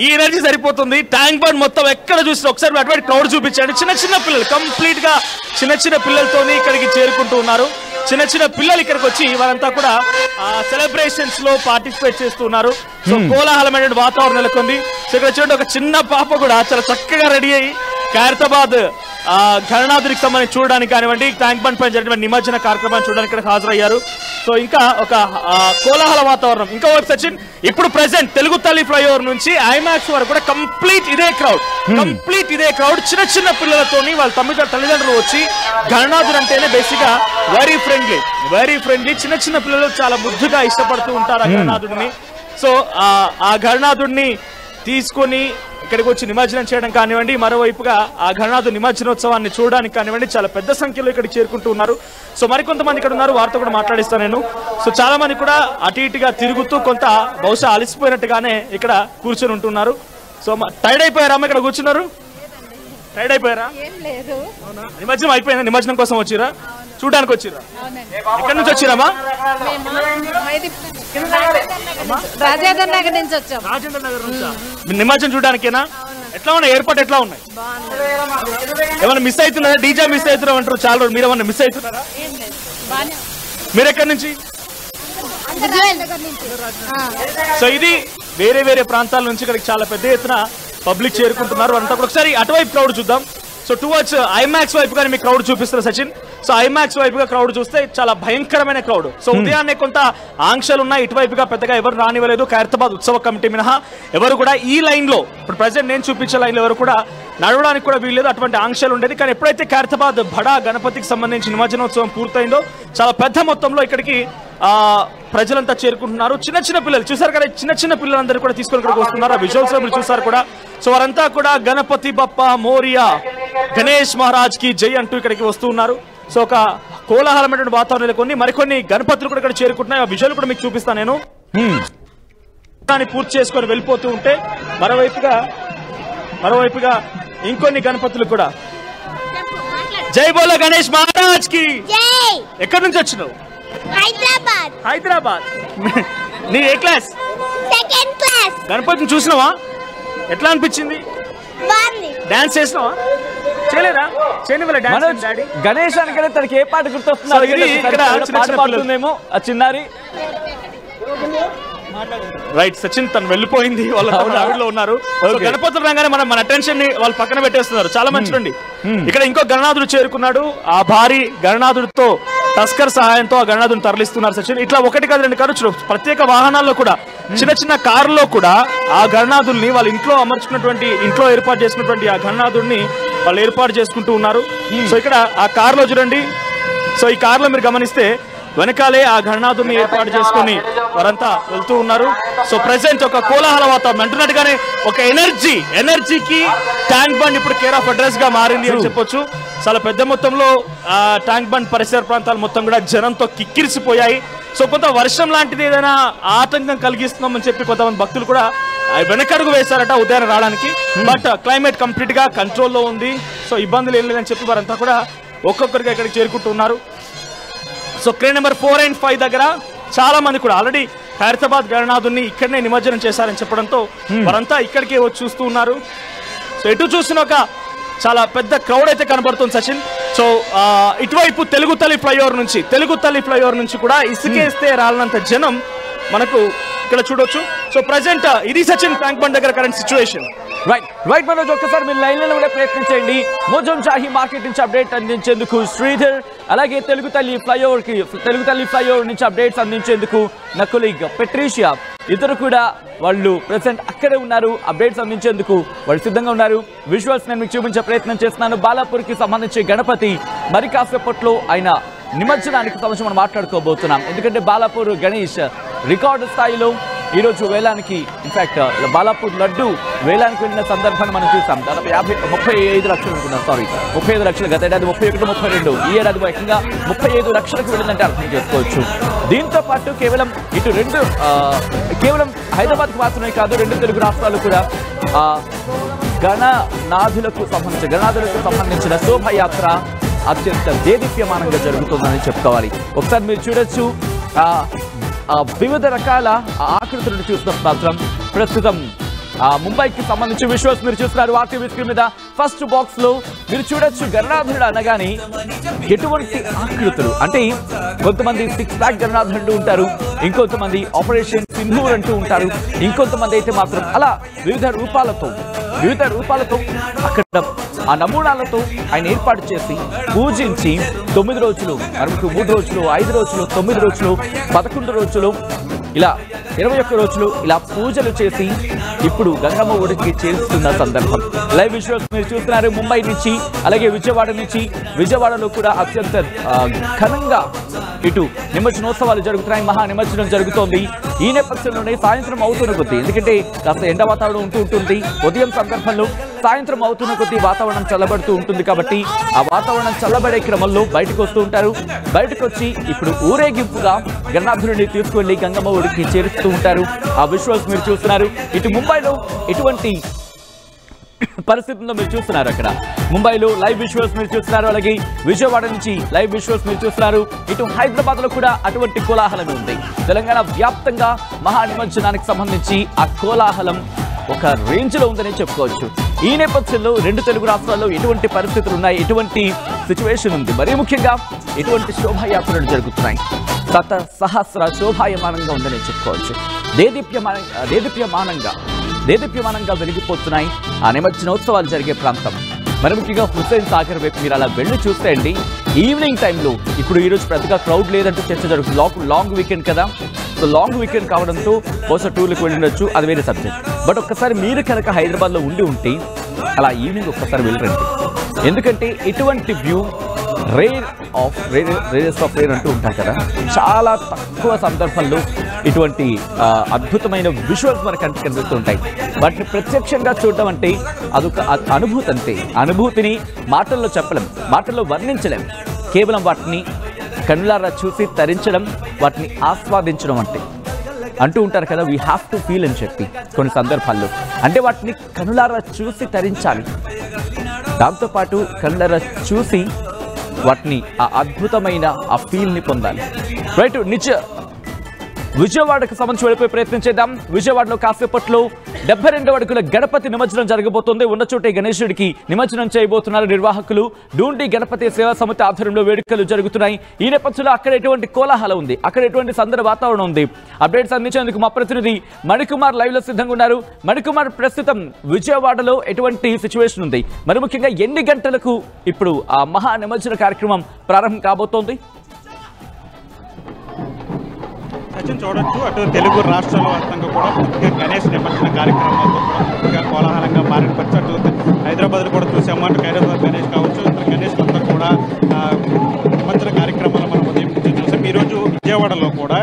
ఈ ఎనర్జీ సరిపోతుంది. ట్యాంక్ బండ్ మొత్తం ఎక్కడ చూసినా ఒకసారి అటువంటి క్రౌడ్ చూపించండి. చిన్న పిల్లలు కంప్లీట్ గా చిన్న పిల్లలతోని ఇక్కడికి చేరుకుంటూ ఉన్నారు. చిన్న పిల్లలు ఇక్కడికి వచ్చి వారంతా కూడా సెలబ్రేషన్స్ లో పార్టిసిపేట్ చేస్తున్నారు. సో కోలాహలమైన వాతావరణం నెలకొంది. సో ఇక్కడ చూడండి, ఒక చిన్న పాప కూడా చాలా చక్కగా రెడీ అయ్యి ఖైరతాబాద్ గణనాథుడికి సంబంధించి చూడడానికి కానివ్వండి, ట్యాంక్ బండ్ పైన జరిగిన నిమజ్జన కార్యక్రమాన్ని చూడడానికి ఇక్కడ హాజరయ్యారు. సో ఇంకా ఒక కోలాహల వాతావరణం. ఇంకా సచిన్, ఇప్పుడు ప్రెసెంట్ తెలుగు తల్లి ఫ్లైఓవర్ నుంచి ఐమాక్స్ వరకు కూడా కంప్లీట్ ఇదే క్రౌడ్ చిన్న పిల్లలతోని వాళ్ళ తల్లిదండ్రులు వచ్చి గణనాథుడు అంటేనే బేసిక్ గా వెరీ ఫ్రెండ్లీ. చిన్న పిల్లలు చాలా ముద్దుగా ఇష్టపడుతూ ఉంటారు ఆ గణనాథుడిని. సో ఆ గణనాథుడిని తీసుకొని ఇక్కడికి వచ్చి నిమజ్జనం చేయడం కానివ్వండి, మరోవైపుగా ఆ గణనాథు నిమజ్జనోత్సవాన్ని చూడడానికి కానివ్వండి, చాలా పెద్ద సంఖ్యలో ఇక్కడికి చేరుకుంటూ ఉన్నారు. సో మరికొంతమంది ఇక్కడ ఉన్నారు, వారితో కూడా మాట్లాడిస్తాను నేను. సో చాలా మంది కూడా అటు ఇటుగా తిరుగుతూ కొంత బహుశా అలసిపోయినట్టుగానే ఇక్కడ కూర్చొని ఉంటున్నారు. సో టైర్డ్ అయిపోయారా అమ్మ? ఇక్కడ కూర్చున్నారు, టైర్డ్ అయిపోయారా? నిమజ్జనం అయిపోయిందా? నిమజ్జనం కోసం వచ్చిరా? చూడడానికి వచ్చిరా? ఎక్కడి నుంచి వచ్చిరామా? రాజేంద్ర నగర్ నుంచి వచ్చాం. నిమజ్జనం చూడడానికేనా? ఎట్లా ఉన్నాయి ఏర్పాటు? ఎట్లా ఉన్నాయి? ఏమన్నా మిస్ అవుతున్నారా? డీజే మిస్ అవుతున్నా అంటారు చాలా రోజు. మీరు ఏమన్నా మిస్ అవుతున్నారా? మీరు ఎక్కడి నుంచి? సో ఇది వేరే ప్రాంతాల నుంచి ఇక్కడికి చాలా పెద్ద ఎత్తున పబ్లిక్ చేరుకుంటున్నారు. అంతా ఒకసారి అటువైపు క్రౌడ్ చూద్దాం. సో టువర్డ్స్ ఐమాక్స్ వైపు కానీ మీకు క్రౌడ్ చూపిస్తారు సచిన్. సో ఐమాక్స్ వైపుగా క్రౌడ్ చూస్తే చాలా భయంకరమైన క్రౌడ్. సో ఉదయాన్నే కొంత ఆంక్షలు ఉన్నాయి, ఇటువైపుగా పెద్దగా ఎవరు రానివ్వలేదు. ఖైరతాబాద్ ఉత్సవ కమిటీ మినహా ఎవరు కూడా ఈ లైన్ లో, ఇప్పుడు ప్రెసెంట్ నేను చూపించే లైన్ లో ఎవరు కూడా నడవడానికి కూడా వీల్లేదు. అటువంటి ఆంక్షలు ఉండేది. కానీ ఎప్పుడైతే ఖైరతాబాద్ బడా గణపతికి సంబంధించి నిమజ్జనోత్సవం పూర్తయిందో చాలా పెద్ద మొత్తంలో ఇక్కడికి ప్రజలంతా చేరుకుంటున్నారు. చిన్న పిల్లలు చూసారు కదా, చిన్న పిల్లలందరూ కూడా తీసుకొని ఇక్కడికి వస్తున్నారు. ఆ విజువల్స్ మీరు చూసారు కూడా. సో వారంతా కూడా గణపతి బప్ప మోరియా, గణేష్ మహారాజ్ కి జై అంటూ ఇక్కడికి వస్తూ ఉన్నారు. సో ఒక కోలాహలమైనటువంటి వాతావరణం నెలకొని మరికొన్ని గణపతులు కూడా ఇక్కడ చేరుకుంటున్నాయి. ఆ విజువల్ కూడా మీకు చూపిస్తాను నేను. దాన్ని పూర్తి చేసుకొని వెళ్ళిపోతూ ఉంటే మరోవైపుగా ఇంకొన్ని గణపతులు కూడా. జై బోలో గణేష్ మహారాజ్ కి. ఎక్కడి నుంచి వచ్చినావు? హైదరాబాద్. నీ ఏ క్లాస్? Second class. గణపతిని చూసినావా? ఎట్లా అనిపించింది? డాన్స్ చేసినావా? చేయలేదా? చేయని గణేష్ అనగానే తనకి ఏ పాట గుర్తొస్తున్నారు? పాట పాడుతుందేమో ఆ చిన్నారి. రైట్ సచిన్ తను వెళ్ళిపోయింది వాళ్ళ ఆవిడలో ఉన్నారు. గణపతులు రాగానే మన అటెన్షన్ ని వాళ్ళు పక్కన పెట్టేస్తున్నారు. చాలా మంచిదండి. ఇక్కడ ఇంకో గణనాథుడు చేరుకున్నాడు. ఆ భారీ గణనాథుడితో టస్కర్ సహాయంతో ఆ గణనాథుని తరలిస్తున్నారు సచిన్. ఇట్లా ఒకటి కాదు రెండు కాదు, ప్రత్యేక వాహనాల్లో కూడా చిన్న చిన్న కారులో కూడా ఆ గణనాథుల్ని వాళ్ళ ఇంట్లో అమర్చుకున్నటువంటి ఇంట్లో ఏర్పాటు చేసుకున్నటువంటి ఆ గణనాథుడిని వాళ్ళు ఏర్పాటు చేసుకుంటూ ఉన్నారు. సో ఇక్కడ ఆ కారులో చూడండి. సో ఈ కారులో మీరు గమనిస్తే వెనకాలే ఆ గణనాథుని ఏర్పాటు చేసుకుని వారంతా వెళ్తూ ఉన్నారు. సో ప్రెసెంట్ ఒక కోలాహల వాతావరణం అంటున్నట్టుగానే ఒక ఎనర్జీకి ట్యాంక్ బండ్ ఇప్పుడు కేర్ ఆఫ్ అడ్రస్ గా మారింది అని చెప్పొచ్చు. చాలా పెద్ద మొత్తంలో ట్యాంక్ బండ్ పరిసర ప్రాంతాలు మొత్తం కూడా జనంతో కిక్కిరిసిపోయాయి. సో కొంత వర్షం లాంటిది ఏదైనా ఆటంకం కలిగిస్తున్నామని చెప్పి కొంతమంది భక్తులు కూడా వెనకడుగు వేశారట ఉదయాన్నే రావడానికి. బట్ క్లైమేట్ కంప్లీట్ గా కంట్రోల్లో ఉంది. సో ఇబ్బందులు ఏం లేదని చెప్పి వారంతా కూడా ఒక్కొక్కరిగా ఇక్కడికి చేరుకుంటున్నారు. సో క్రేన్ నెంబర్ 4 and 5 దగ్గర చాలా మంది కూడా ఆల్రెడీ ఖైరతాబాద్ గణనాథుని ఇక్కడనే నిమజ్జనం చేశారని చెప్పడంతో వారంతా ఇక్కడికే వచ్చి చూస్తూ ఉన్నారు. సో ఎటు చూసిన ఒక చాలా పెద్ద క్రౌడ్ అయితే కనబడుతుంది సచిన్. సో ఇటువైపు తెలుగు తల్లి ఫ్లైఓవర్ నుంచి కూడా ఇసుకేస్తే రాలనంత జనం మనకు ఇక్కడ చూడొచ్చు. సో ప్రెసెంట్ ఇది సచిన్ ట్యాంక్ బండ్ దగ్గర కరెంట్ సిచ్యువేషన్. రైట్ మనోజ్, ఒక్కసారి మీరు లైన్లలో కూడా ప్రయత్నించండి. మోజం షాహీ మార్కెట్ నుంచి అప్డేట్ అందించేందుకు శ్రీధర్, అలాగే తెలుగు తల్లి ఫ్లైఓవర్ నుంచి అప్డేట్స్ అందించేందుకు నా కొలీగ్ పెట్రీషియా, ఇద్దరు కూడా వాళ్ళు ప్రెసెంట్ అక్కడే ఉన్నారు. అప్డేట్స్ అందించేందుకు వాళ్ళు సిద్ధంగా ఉన్నారు. విజువల్స్ నేను మీకు చూపించే ప్రయత్నం చేస్తున్నాను. బాలాపూర్కి సంబంధించి గణపతి మరి కాసేపట్లో ఆయన నిమజ్జనానికి సంబంధించి మనం మాట్లాడుకోబోతున్నాం. ఎందుకంటే బాలాపూర్ గణేష్ రికార్డు స్థాయిలో ఈరోజు వేలానికి, ఇన్ఫాక్ట్ బాలాపూర్ లడ్డు వేలానికి వెళ్ళిన సందర్భాన్ని మనం చూసాం. దాదాపు 35 లక్షలు అనుకున్నాం, 35 లక్షలు. గత ఏడాది 31, 32, ఈ ఏడాది ఏకంగా 35 లక్షలకు వెళ్ళిందంటే అర్థం చేసుకోవచ్చు. దీంతో పాటు కేవలం హైదరాబాద్కి మాత్రమే కాదు, 2 తెలుగు రాష్ట్రాలు కూడా గణనాథులకు సంబంధించిన శోభయాత్ర అత్యంత దేదీప్యమానంగా జరుగుతుందని చెప్పుకోవాలి. ఒకసారి మీరు చూడొచ్చు వివిధ రకాల ఆకృతులను చూస్తున్న మాత్రం ప్రస్తుతం ముంబైకి సంబంధించి విజువల్స్ మీరు చూస్తున్నారు ఆర్టీవీ స్క్రీన్ మీద. ఫస్ట్ బాక్స్ లో మీరు చూడొచ్చు గణనాథుడు అనగానే ఎటువంటి ఆకృతులు అంటే కొంతమంది 6 ప్యాక్ గణనాథుడు ఉంటారు, ఇంకొంతమంది ఆపరేషన్ సింధూర్ అంటూ ఉంటారు, ఇంకొంతమంది అయితే మాత్రం అలా వివిధ రూపాలతో అక్కడ ఆ నమూనాలతో ఆయన ఏర్పాటు చేసి పూజించి 9 రోజులు, 3 రోజులు, 5 రోజులు, 9 రోజులు, 11 రోజులు, ఇలా 21 రోజులు ఇలా పూజలు చేసి ఇప్పుడు గంగమ్మ ఒడికి చేస్తున్న సందర్భం. లైవ్ విజువల్స్ మీరు చూస్తున్నారు ముంబై నుంచి, అలాగే విజయవాడలో కూడా అత్యంత ఘనంగా ఇటు నిమజ్జనోత్సవాలు జరుగుతున్నాయి. మహా నిమజ్జనం జరుగుతోంది. ఈ నేపథ్యంలోనే సాయంత్రం అవుతున్న కొద్దీ, ఎందుకంటే కాస్త ఎండ వాతావరణం ఉంటుంది, ఉదయం సందర్భంలో సాయంత్రం అవుతున్న కొద్దీ వాతావరణం చల్లబడుతూ ఉంటుంది. కాబట్టి ఆ వాతావరణం చల్లబడే క్రమంలో బయటకు వస్తూ ఉంటారు. బయటకు వచ్చి ఇప్పుడు ఊరేగింపుగా గణనాథుడిని తీసుకువెళ్లి గంగమ్మ ఒడికి చేరుస్తూ ఉంటారు. ఆ విజువల్స్ మీరు చూస్తున్నారు. ఇటు ముంబైలో ఎటువంటి పరిస్థితుల్లో మీరు చూస్తున్నారు, అక్కడ ముంబైలో లైవ్ విజువల్స్ మీరు చూస్తున్నారు, అలాగే విజయవాడ నుంచి లైవ్ విజువల్స్ మీరు చూస్తున్నారు. ఇటు హైదరాబాద్ లో కూడా అటువంటి కోలాహలం ఉంది. తెలంగాణ వ్యాప్తంగా మహా నిమజ్జనానికి సంబంధించి ఆ కోలాహలం ఒక రేంజ్ లో ఉందని చెప్పుకోవచ్చు. ఈ నేపథ్యంలో 2 తెలుగు రాష్ట్రాల్లో ఎటువంటి పరిస్థితులు ఉన్నాయి, ఎటువంటి సిచ్యువేషన్ ఉంది, మరీ ముఖ్యంగా ఎటువంటి శోభాయాత్రలు జరుగుతున్నాయి, సహస్ర శోభాయమానంగా ఉందని చెప్పుకోవచ్చు. దేదీప్యమానంగా వెలిగిపోతున్నాయి ఆ నిమజ్జనోత్సవాలు జరిగే ప్రాంతం. మరి ముఖ్యంగా హుస్సేన్ సాగర్ వైపు మీరు అలా వెళ్ళి చూస్తే అండి, ఈవినింగ్ టైంలో ఇప్పుడు ఈరోజు పెద్దగా క్రౌడ్ లేదంటూ చర్చ జరుగుతుంది. లాంగ్ వీకెండ్ కదా, సో లాంగ్ వీకెండ్ కావడంతో బహుశా టూర్లకు వెళ్ళిండొచ్చు, అది వేరే సబ్జెక్ట్. బట్ ఒక్కసారి మీరు కనుక హైదరాబాద్లో ఉంటే అలా ఈవినింగ్ ఒక్కసారి వెళ్ళరండి. ఎందుకంటే ఇటువంటి వ్యూ రేరెస్ట్ ఆఫ్ రేర్ అంటూ ఉంటాం కదా, చాలా తక్కువ సందర్భంలో ఇటువంటి అద్భుతమైన విజువల్స్ మన కంటికి కనిపిస్తూ ఉంటాయి. వాటిని ప్రత్యక్షంగా చూడడం అంటే అదొక అనుభూతి అంతే. అనుభూతిని మాటల్లో చెప్పలేం, మాటల్లో వర్ణించలేం. కేవలం వాటిని కనులారా చూసి తరించడం, వాటిని ఆస్వాదించడం అంటూ ఉంటారు కదా, వీ హ్యావ్ టు ఫీల్ అని చెప్పి కొన్ని సందర్భాల్లో. అంటే వాటిని కనులారా చూసి తరించాలి, దాంతోపాటు కనులారా చూసి వాటిని ఆ అద్భుతమైన ఆ ఫీల్ని పొందాలి. రైట్, విజయవాడకు సంబంధించి వెళ్ళిపోయే ప్రయత్నం చేద్దాం. విజయవాడలో కాసేపట్లో 72 అడుగుల గణపతి నిమజ్జనం జరగబోతోంది. ఉన్న చోటే గణేశుడికి నిమజ్జనం చేయబోతున్నారు నిర్వాహకులు. డూండి గణపతి సేవా సమితి ఆధ్వర్యంలో వేడుకలు జరుగుతున్నాయి. ఈ నేపథ్యంలో అక్కడ ఎటువంటి కోలాహలం ఉంది, అక్కడ ఎటువంటి సందడి వాతావరణం ఉంది, అప్డేట్స్ అందించేందుకు మా ప్రతినిధి మణికుమార్ లైవ్ లో సిద్ధంగా ఉన్నారు. మణికుమార్, ప్రస్తుతం విజయవాడలో ఎటువంటి సిచ్యువేషన్ ఉంది, మరి ముఖ్యంగా ఎన్ని గంటలకు ఇప్పుడు ఆ మహా నిమజ్జన కార్యక్రమం ప్రారంభం కాబోతోంది? చూడొచ్చు, అటు తెలుగు రాష్ట్రాల వ్యాప్తంగా కూడా పూర్తిగా గణేష్ నిమజ్జన కార్యక్రమాలతో కూడా పూర్తిగా కోలాహలంగా మారిన పరిస్థితి. అటు హైదరాబాద్లో కూడా చూసాము, అటు హైదరాబాద్ గణేష్ కావచ్చు, ఇతర గణేష్లంతా కూడా నిమజ్జన కార్యక్రమాలు మనం ఉదయం నుంచి చూసాం. ఈరోజు విజయవాడలో కూడా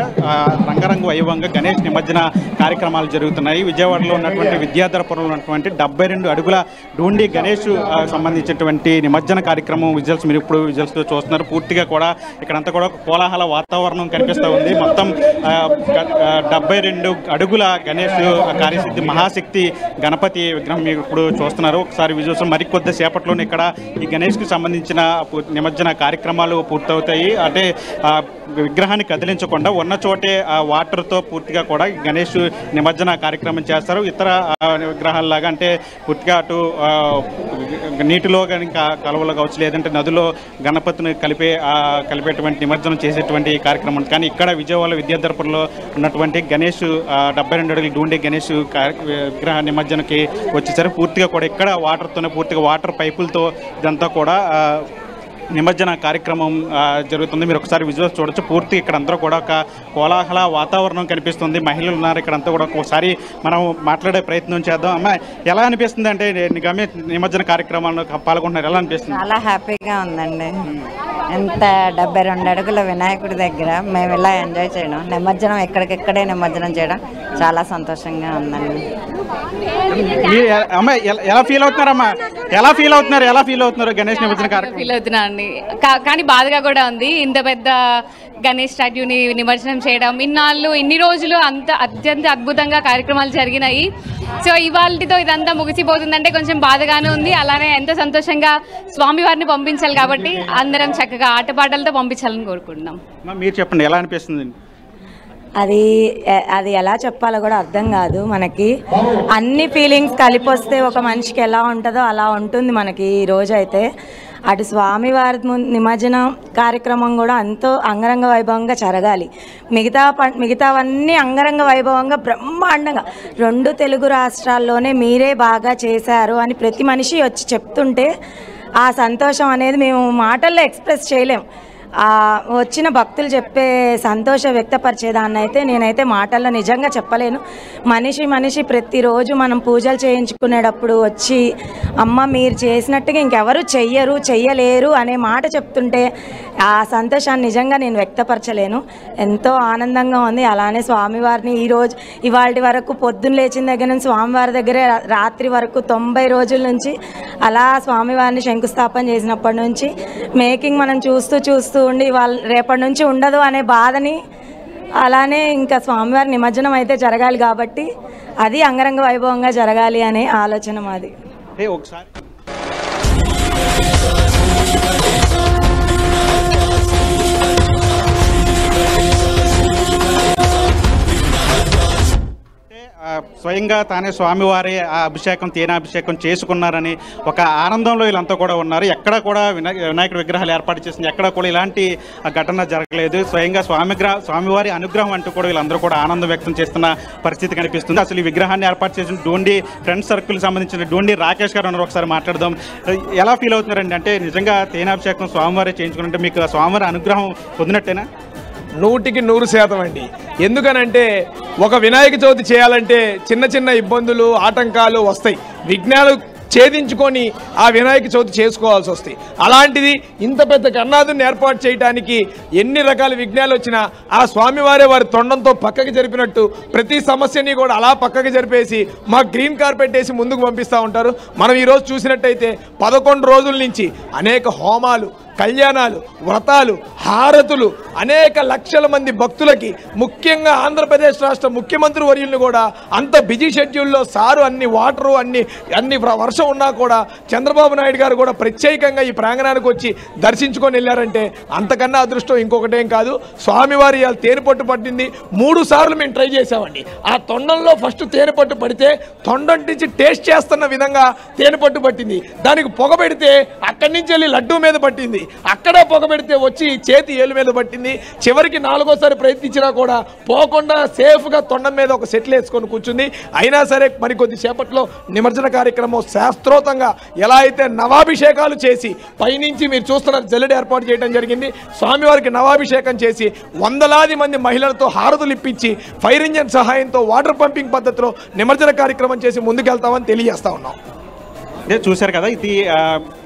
రంగరంగ వైభవంగా గణేష్ నిమజ్జన కార్యక్రమాలు జరుగుతున్నాయి. విజయవాడలో ఉన్నటువంటి విద్యాధరపురంలో ఉన్నటువంటి 72 అడుగుల డూండి గణేష్ సంబంధించినటువంటి నిమజ్జన కార్యక్రమం విజువల్స్ మీరు ఇప్పుడు విజువల్స్తో చూస్తున్నారు. పూర్తిగా కూడా ఇక్కడంతా కూడా కోలాహల వాతావరణం కనిపిస్తూ ఉంది. మొత్తం 72 అడుగుల గణేష్ కార్యసిద్ధి మహాశక్తి గణపతి విగ్రహం మీరు ఇప్పుడు చూస్తున్నారు. ఒకసారి విజువల్స్ మరికొద్ది సేపట్లోనే ఇక్కడ ఈ గణేష్కి సంబంధించిన నిమజ్జన కార్యక్రమాలు పూర్తవుతాయి. అంటే విగ్రహాన్ని కదిలించకుండా ఉన్న చోటే వాటర్తో పూర్తిగా కూడా గణేష్ నిమజ్జన కార్యక్రమం చేస్తారు. ఇతర విగ్రహాల్లాగా అంటే పూర్తిగా అటు నీటిలో ఇంకా కలవలు కావచ్చు, లేదంటే నదిలో గణపతిని కలిపేటువంటి నిమజ్జనం చేసేటువంటి కార్యక్రమం. కానీ ఇక్కడ విజయవాడ విద్యాధరపురంలో ఉన్నటువంటి గణేష్ 72 అడుగుల డూండి గణేష్ విగ్రహ నిమజ్జనకి వచ్చేసరికి పూర్తిగా కూడా ఇక్కడ వాటర్తోనే పూర్తిగా వాటర్ పైపులతో ఇదంతా కూడా నిమజ్జన కార్యక్రమం జరుగుతుంది. మీరు ఒకసారి విజువల్స్ చూడొచ్చు. పూర్తి ఇక్కడ అందరూ కూడా ఒక కోలాహల వాతావరణం కనిపిస్తుంది. మహిళలు ఉన్నారు ఇక్కడంతా కూడా. ఒకసారి మనం మాట్లాడే ప్రయత్నం చేద్దాం. అమ్మ, ఎలా అనిపిస్తుంది అంటే నిమజ్జన కార్యక్రమాల్లో పాల్గొంటున్నారు, ఎలా అనిపిస్తుంది? చాలా హ్యాపీగా ఉందండి. ఎంత 72 అడుగుల వినాయకుడి దగ్గర మేము ఇలా ఎంజాయ్ చేయడం, నిమజ్జనం ఎక్కడికెక్కడే నిమజ్జనం చేయడం చాలా సంతోషంగా ఉందండి. అమ్మ, ఎలా ఫీల్ అవుతున్నారమ్మా? ఎలా ఫీల్ అవుతున్నారు గణేష్ నిమజ్జన కార్యక్రమం? ఫీల్ అవుతున్నా అండి, కానీ బాధగా కూడా ఉంది. ఇంత పెద్ద గణేష్ స్టాట్యూని నిమజ్జనం చేయడం, ఇన్ని రోజులు అత్యంత అద్భుతంగా కార్యక్రమాలు జరిగినాయి. సో ఇవాళతో ఇదంతా ముగిసిపోతుందంటే కొంచెం బాధగానే ఉంది. అలానే ఎంతో సంతోషంగా స్వామివారిని పంపించాలి కాబట్టి అందరం చక్కగా ఆటపాటలతో పంపించాలని కోరుకుంటున్నాం. మీరు చెప్పండి, ఎలా అనిపిస్తుంది? అది ఎలా చెప్పాలో కూడా అర్థం కాదు. మనకి అన్ని ఫీలింగ్స్ కలిపి వస్తే ఒక మనిషికి ఎలా ఉంటుందో అలా ఉంటుంది మనకి ఈ రోజు అయితే. అటు స్వామివారి నిమజ్జనం కార్యక్రమం కూడా ఎంతో అంగరంగ వైభవంగా జరగాలి. మిగతావన్నీ అంగరంగ వైభవంగా బ్రహ్మాండంగా 2 తెలుగు రాష్ట్రాల్లోనే మీరే బాగా చేశారు అని ప్రతి మనిషి వచ్చి చెప్తుంటే ఆ సంతోషం అనేది మేము మాటల్లో ఎక్స్ప్రెస్ చేయలేం. వచ్చిన భక్తులు చెప్పే సంతోషం వ్యక్తపరిచేదాన్ని అయితే నేనైతే మాటల్లో నిజంగా చెప్పలేను. మనిషి ప్రతిరోజు మనం పూజలు చేయించుకునేటప్పుడు వచ్చి అమ్మ మీరు చేసినట్టుగా ఇంకెవరు చెయ్యలేరు అనే మాట చెప్తుంటే ఆ సంతోషాన్ని నిజంగా నేను వ్యక్తపరచలేను. ఎంతో ఆనందంగా ఉంది. అలానే స్వామివారిని ఇవాళ వరకు పొద్దున్న లేచిన దగ్గర నుంచి స్వామివారి దగ్గరే రాత్రి వరకు 90 రోజుల నుంచి అలా స్వామివారిని శంకుస్థాపన చేసినప్పటి నుంచి మేకింగ్ మనం చూస్తూ ఉండి రేపటి నుంచి ఉండదు అనే బాధని, అలానే ఇంకా స్వామివారి నిమజ్జనం అయితే జరగాలి కాబట్టి అది అంగరంగ వైభవంగా జరగాలి అనే ఆలోచన మాది. ఒకసారి స్వయంగా తానే స్వామివారి ఆ అభిషేకం తేనాభిషేకం చేసుకున్నారని ఒక ఆనందంలో వీళ్ళంతా కూడా ఉన్నారు. ఎక్కడ కూడా వినాయకుడి విగ్రహాలు ఏర్పాటు చేసింది ఎక్కడ కూడా ఇలాంటి ఘటన జరగలేదు. స్వయంగా స్వామివారి అనుగ్రహం అంటూ కూడా వీళ్ళందరూ కూడా ఆనందం వ్యక్తం చేస్తున్న పరిస్థితి కనిపిస్తుంది. అసలు ఈ విగ్రహాన్ని ఏర్పాటు చేసిన డోండి ఫ్రెండ్స్ సర్కిల్ సంబంధించిన డోండి రాకేష్ గారు ఉన్నారు. ఒకసారి మాట్లాడదాం. ఎలా ఫీల్ అవుతున్నారండి? అంటే నిజంగా తేనాభిషేకం స్వామివారి చేయించుకుంటే మీకు స్వామివారి అనుగ్రహం పొందినట్టేనా? 100% అండి. ఎందుకనంటే ఒక వినాయక చవితి చేయాలంటే చిన్న ఇబ్బందులు ఆటంకాలు వస్తాయి, విఘ్నాలు ఛేదించుకొని ఆ వినాయక చవితి చేసుకోవాల్సి వస్తాయి. అలాంటిది ఇంత పెద్ద కన్నాదుని ఏర్పాటు చేయడానికి ఎన్ని రకాల విఘ్నాలు వచ్చినా ఆ స్వామివారే వారి తొండంతో పక్కకి జరిపినట్టు ప్రతి సమస్యని కూడా అలా పక్కకి జరిపేసి మా గ్రీన్ కార్పెట్ వేసి ముందుకు పంపిస్తూ ఉంటారు. మనం ఈరోజు చూసినట్టయితే 11 రోజుల నుంచి అనేక హోమాలు కళ్యాణాలు, వ్రతాలు, హారతులు అనేక లక్షల మంది భక్తులకి, ముఖ్యంగా ఆంధ్రప్రదేశ్ రాష్ట్ర ముఖ్యమంత్రి వర్యుల్ని కూడా అంత బిజీ షెడ్యూల్లో సారు అన్ని వాటరు అన్ని వర్షం ఉన్నా కూడా చంద్రబాబు నాయుడు గారు కూడా ప్రత్యేకంగా ఈ ప్రాంగణానికి వచ్చి దర్శించుకొని వెళ్ళారంటే అంతకన్నా అదృష్టం ఇంకొకటేం కాదు. స్వామివారి ఇవాళ తేనెపట్టు పట్టింది. 3 సార్లు మేము ట్రై చేసామండి. ఆ తొండంలో ఫస్ట్ తేనెపట్టు పడితే తొండం నుంచి టేస్ట్ చేస్తున్న విధంగా తేనెపట్టు పట్టింది. దానికి పొగ పెడితే అక్కడి నుంచి వెళ్ళి లడ్డూ మీద పట్టింది. అక్కడ పొగ పెడితే వచ్చి చేతి ఏలు మీద పట్టింది. చివరికి 4వసారి ప్రయత్నించినా కూడా పోకుండా సేఫ్గా తొండం మీద ఒక సెటిల్ వేసుకొని కూర్చుంది. అయినా సరే మరికొద్ది సేపట్లో నిమజ్జన కార్యక్రమం శాస్త్రోతంగా ఎలా అయితే నవాభిషేకాలు చేసి పైనుంచి మీరు చూస్తున్న జల్లెడ ఏర్పాటు చేయడం జరిగింది. స్వామివారికి నవాభిషేకం చేసి వందలాది మంది మహిళలతో హారతులు ఇప్పించి ఫైర్ ఇంజన్ సహాయంతో వాటర్ పంపింగ్ పద్ధతిలో నిమజ్జన కార్యక్రమం చేసి ముందుకెళ్తామని తెలియజేస్తా ఉన్నాం. చూశారు కదా, ఇది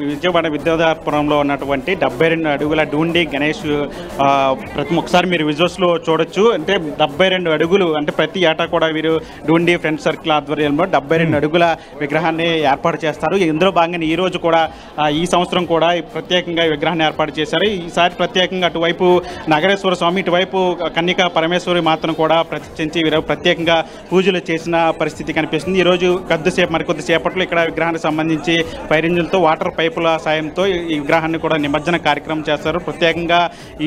విజయవాడ విద్యాధరపురంలో ఉన్నటువంటి 72 అడుగుల డూండి గణేష్. ఒకసారి మీరు విజువల్స్లో చూడొచ్చు. అంటే 72 అడుగులు, అంటే ప్రతి ఏటా కూడా వీరు డూండి ఫ్రెండ్స్ సర్కిల్ ఆధ్వర్యంలో 72 అడుగుల విగ్రహాన్ని ఏర్పాటు చేస్తారు. ఇందులో భాగంగా ఈ రోజు కూడా ఈ సంవత్సరం కూడా ప్రత్యేకంగా విగ్రహాన్ని ఏర్పాటు చేశారు. ఈసారి ప్రత్యేకంగా అటువైపు నగరేశ్వర స్వామి, ఇటువైపు కన్నికా పరమేశ్వరి మాతను కూడా ప్రతిష్ఠించి వీరు ప్రత్యేకంగా పూజలు చేసిన పరిస్థితి కనిపిస్తుంది. ఈరోజు మరికొద్దిసేపట్లో ఇక్కడ విగ్రహానికి సంబంధించి ఫైర్ ఇంజిన్తో వాటర్ పైపుల సాయంతో ఈ విగ్రహాన్ని కూడా నిమజ్జన కార్యక్రమం చేస్తారు. ప్రత్యేకంగా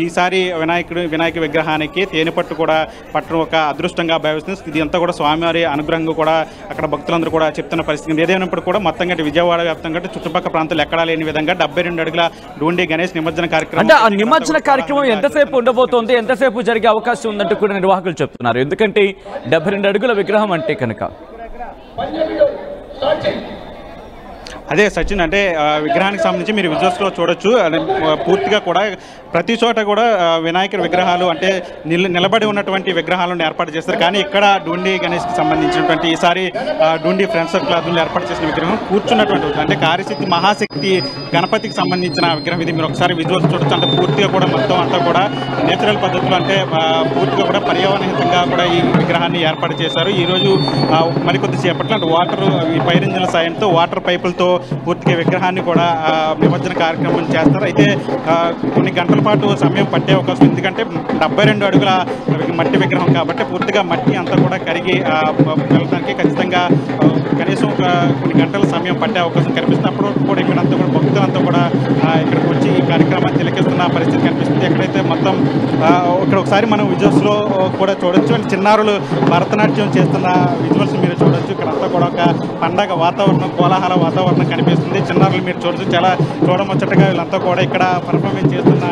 ఈసారి వినాయక విగ్రహానికి తేనెపట్టు కూడా పట్టడం ఒక అదృష్టంగా భావిస్తుంది. ఇది అంతా కూడా స్వామివారి అనుగ్రహంగా కూడా అక్కడ భక్తులందరూ కూడా చెప్తున్న పరిస్థితి. ఏదైనప్పుడు కూడా మొత్తంగా విజయవాడ వ్యాప్తంగా చుట్టుపక్కల ప్రాంతాలు ఎక్కడా లేని విధంగా 72 అడుగుల డూండి గణేష్ నిమజ్జన కార్యక్రమం. అంటే ఆ నిమజ్జన కార్యక్రమం ఎంతసేపు ఉండబోతోంది, ఎంతసేపు జరిగే అవకాశం ఉందంటూ కూడా నిర్వాహకులు చెప్తున్నారు. ఎందుకంటే 72 అడుగుల విగ్రహం అంటే కనుక అదే సచిన్, అంటే విగ్రహానికి సంబంధించి మీరు విజువల్స్లో చూడొచ్చు. పూర్తిగా కూడా ప్రతి చోట కూడా వినాయకుడి విగ్రహాలు అంటే నిలబడి ఉన్నటువంటి విగ్రహాలను ఏర్పాటు చేస్తారు. కానీ ఇక్కడ డూండి గణేష్కి సంబంధించినటువంటి ఈసారి డూండి ఫ్రెండ్స్ సర్కిల్ ఏర్పాటు చేసిన విగ్రహం కూర్చున్నటువంటి అంటే కార్యసిద్ధి మహాశక్తి గణపతికి సంబంధించిన విగ్రహం. ఇది మీరు ఒకసారి విజువల్స్ చూడొచ్చు. అంటే పూర్తిగా కూడా మొత్తం అంతా కూడా నేచురల్ పద్ధతిలో, అంటే పూర్తిగా కూడా పర్యావరణహితంగా కూడా ఈ విగ్రహాన్ని ఏర్పాటు చేశారు. ఈరోజు మరికొద్ది సేపట్లో అంటే వాటర్ ఈ ఫైర్ ఇంజిన్ల సాయంతో వాటర్ పైపులతో పూర్తిగా విగ్రహాన్ని కూడా నిమజ్జన కార్యక్రమం చేస్తారు. అయితే కొన్ని గంటల పాటు సమయం పట్టే అవకాశం, ఎందుకంటే 72 అడుగుల మట్టి విగ్రహం కాబట్టి పూర్తిగా మట్టి అంతా కూడా కరిగి వెళ్ళడానికి ఖచ్చితంగా కనీసం కొన్ని గంటల సమయం పట్టే అవకాశం కనిపిస్తుంది. అప్పుడు కూడా ఇక్కడంతా కూడా భక్తులంతా కూడా ఇక్కడికి వచ్చి ఈ కార్యక్రమాన్ని తిలకిస్తున్న పరిస్థితి కనిపిస్తుంది. ఎక్కడైతే మొత్తం ఇక్కడ ఒకసారి మనం విజువల్స్లో కూడా చూడొచ్చు. చిన్నారులు భరతనాట్యం చేస్తున్న విజువల్స్ మీరు చూడొచ్చు. ఇక్కడంతా కూడా ఒక పండగ వాతావరణం, కోలాహల వాతావరణం కనిపిస్తుంది. చిన్నారులు మీరు చూడొచ్చు, చాలా చూడముచ్చటగా వీళ్ళంతా కూడా ఇక్కడ పర్ఫార్మెన్స్ చేస్తున్న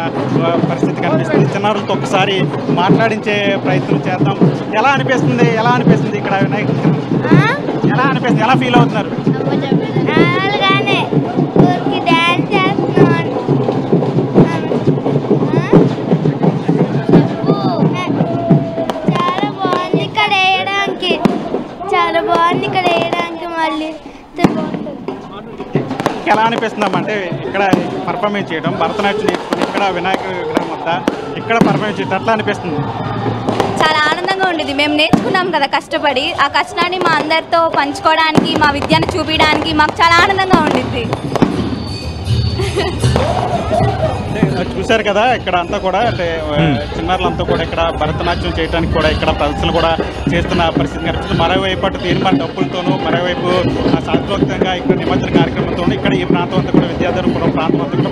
పరిస్థితి కనిపిస్తుంది. చిన్నారులతో ఒకసారి మాట్లాడించే ప్రయత్నం చేద్దాం. ఎలా అనిపిస్తుంది ఇక్కడ వినాయక ఎలా అనిపిస్తుంది, ఎలా ఫీల్ అవుతున్నారు? చాలా బాగుంది ఇక్కడ వేయడానికి. మళ్ళీ ఎలా అనిపిస్తుందమ్మా అంటే ఇక్కడ పర్ఫార్మెన్స్ చేయడం, భరతనాట్యం నేర్చుకుని ఇక్కడ వినాయక విగ్రహం వద్ద ఇక్కడ పర్ఫార్మెన్స్ చేయడం ఎట్లా అనిపిస్తుంది? చాలా ఆనందంగా ఉండేది. మేము నేర్చుకున్నాం కదా కష్టపడి, ఆ కష్టాన్ని మా అందరితో పంచుకోవడానికి, మా విద్యను చూపించడానికి మాకు చాలా ఆనందంగా ఉండిద్ది. చూశారు కదా, ఇక్కడ అంతా కూడా అంటే చిన్నారులంతా కూడా ఇక్కడ భరతనాట్యం చేయడానికి కూడా ఇక్కడ ప్రదర్శనలు కూడా చేస్తున్న పరిస్థితి కనిపిస్తుంది. మరోవైపు అటు తీర్మాన డప్పులతోనూ, మరోవైపు శాస్త్రోక్తంగా ఇక్కడ నిమజ్జన కార్యక్రమంతో ఇక్కడ ఈ ప్రాంతం అంతా కూడా విద్యాధరపురం ప్రాంతం అంతా కూడా